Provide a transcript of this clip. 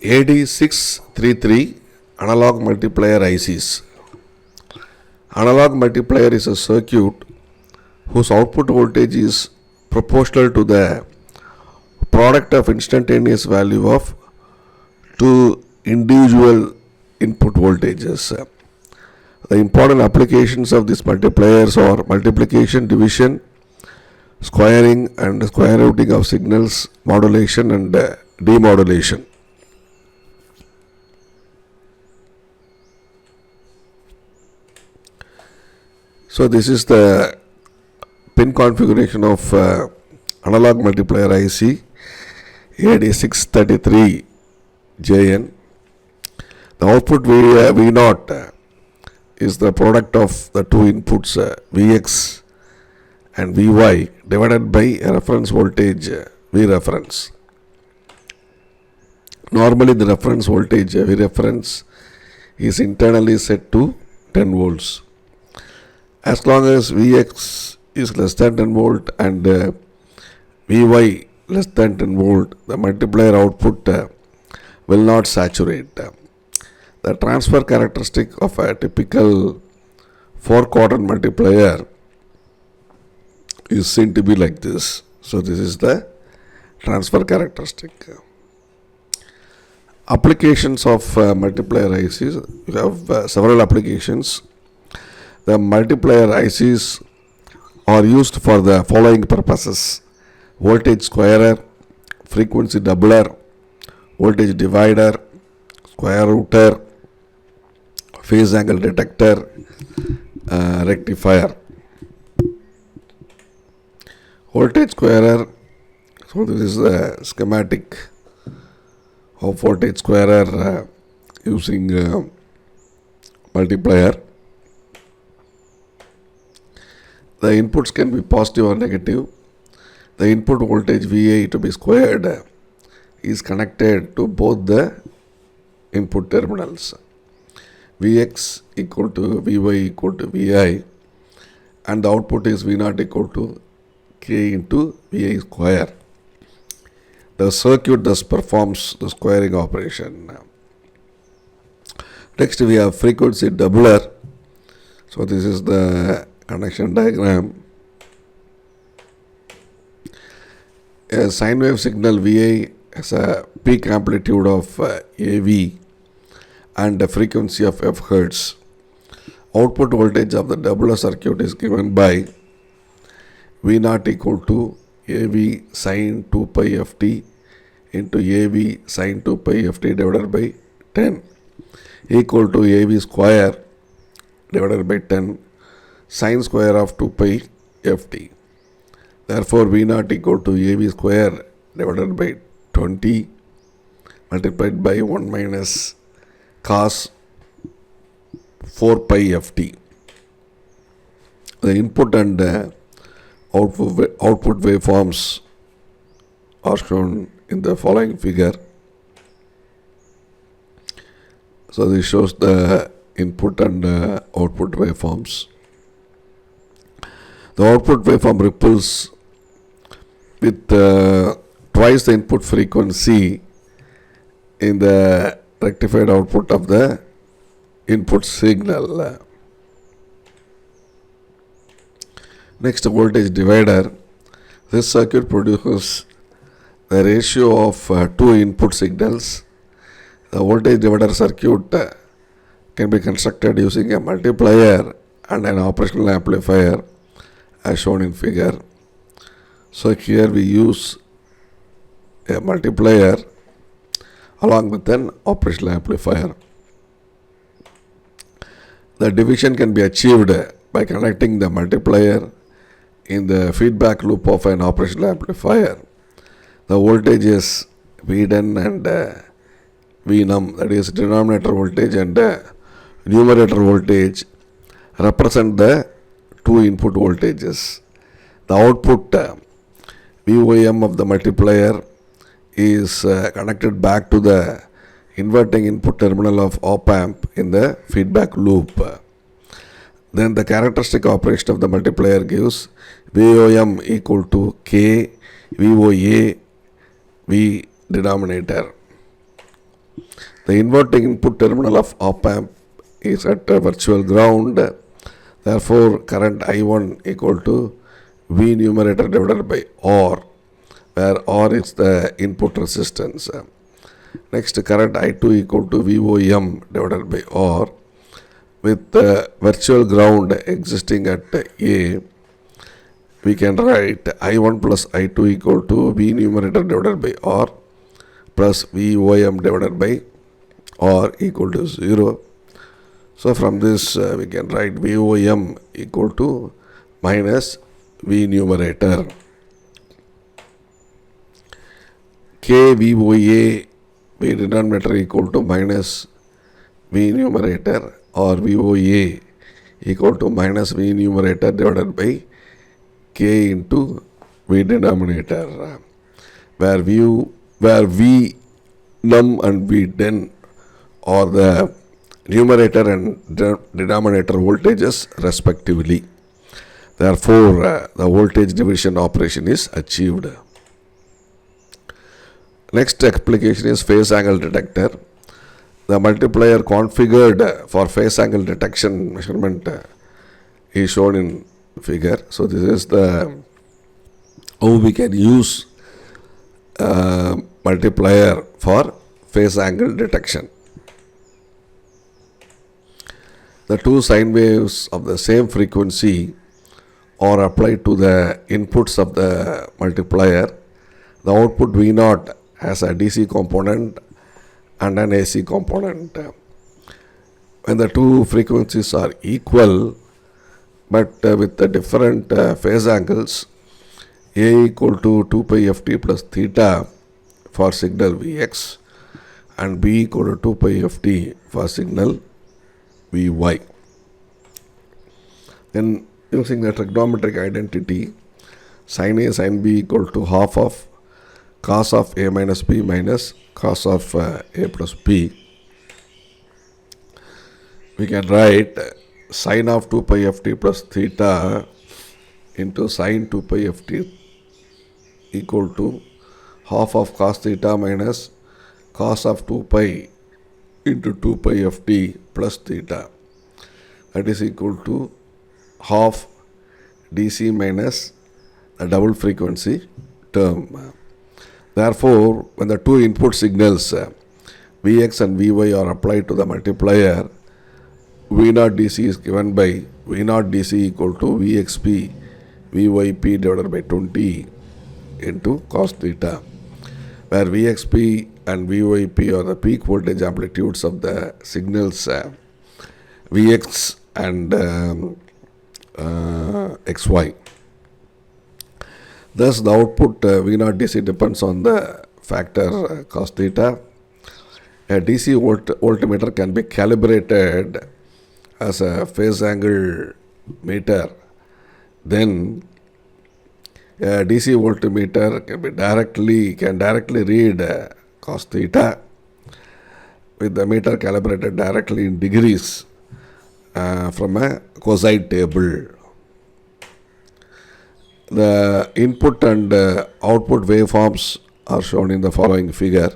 AD633 Analog multiplier ICs. Analog multiplier is a circuit whose output voltage is proportional to the product of instantaneous value of two individual input voltages. The important applications of these multipliers are multiplication, division, squaring and square rooting of signals, modulation and demodulation. So this is the pin configuration of analog multiplier IC AD633 JN. The output V0 is the product of the two inputs Vx and Vy divided by a reference voltage V reference. Normally the reference voltage V reference is internally set to 10 volts. As long as Vx is less than 10 volt and Vy less than 10 volt, the multiplier output will not saturate. The transfer characteristic of a typical 4-quadrant multiplier is seen to be like this. So this is the transfer characteristic. Applications of multiplier ICs. You have several applications. The multiplier ICs are used for the following purposes: voltage squarer, frequency doubler, voltage divider, square rooter, phase angle detector, rectifier. Voltage squarer, so this is a schematic of voltage squarer using multiplier. The inputs can be positive or negative. The input voltage VA to be squared is connected to both the input terminals. Vx equal to Vy equal to Vi, and the output is V0 equal to K into Vi square. The circuit thus performs the squaring operation. Next we have frequency doubler. So this is the connection diagram. A sine wave signal Va has a peak amplitude of AV and a frequency of f hertz. Output voltage of the doubler circuit is given by V0 equal to AV sine 2 pi ft into AV sine 2 pi ft divided by 10 equal to AV square divided by 10 sine square of 2 pi ft. Therefore, V0 equal to AV square divided by 20 multiplied by 1 minus cos 4 pi ft. The input and output waveforms are shown in the following figure. So this shows the input and output waveforms. The output waveform ripples with twice the input frequency in the rectified output of the input signal. Next, voltage divider. This circuit produces the ratio of two input signals. The voltage divider circuit can be constructed using a multiplier and an operational amplifier as shown in figure. So here we use a multiplier along with an operational amplifier. The division can be achieved by connecting the multiplier in the feedback loop of an operational amplifier. The voltages Vden and Vnum, that is denominator voltage and numerator voltage, represent the two input voltages. The output VOM of the multiplier is connected back to the inverting input terminal of op amp in the feedback loop. Then the characteristic operation of the multiplier gives VOM equal to K VOA V denominator. The inverting input terminal of op amp is at a virtual ground. Therefore, current I1 equal to V numerator divided by R, where R is the input resistance. Next, current I2 equal to VOM divided by R, with the virtual ground existing at A. We can write I1 plus I2 equal to V numerator divided by R plus VOM divided by R equal to 0. So from this we can write VOM equal to minus V numerator. KVOA V denominator equal to minus V numerator, or VOA equal to minus V numerator divided by K into V denominator, where V num and V den are the numerator and denominator voltages respectively. Therefore, the voltage division operation is achieved. Next application is phase angle detector. The multiplier configured for phase angle detection measurement is shown in figure. So this is the how we can use multiplier for phase angle detection. The two sine waves of the same frequency are applied to the inputs of the multiplier. The output V0 has a DC component and an AC component. When the two frequencies are equal but with the different phase angles, A equal to 2 pi ft plus theta for signal Vx and B equal to 2 pi ft for signal Vy. Then using the trigonometric identity, sin A sin B equal to half of cos of A minus B minus cos of A plus B. We can write sin of 2 pi ft plus theta into sin 2 pi ft equal to half of cos theta minus cos of 2 pi into 2 pi ft plus theta. That is equal to half DC minus a double frequency term. Therefore, when the two input signals Vx and Vy are applied to the multiplier, V0 DC is given by V0 DC equal to Vxp Vyp divided by 20 into cos theta, where Vxp and Vyp are the peak voltage amplitudes of the signals Vx and xy. Thus, the output V0 DC depends on the factor cos theta. A DC voltmeter can be calibrated as a phase angle meter. Then a DC voltmeter can directly read cos theta with the meter calibrated directly in degrees from a cosine table. The input and output waveforms are shown in the following figure.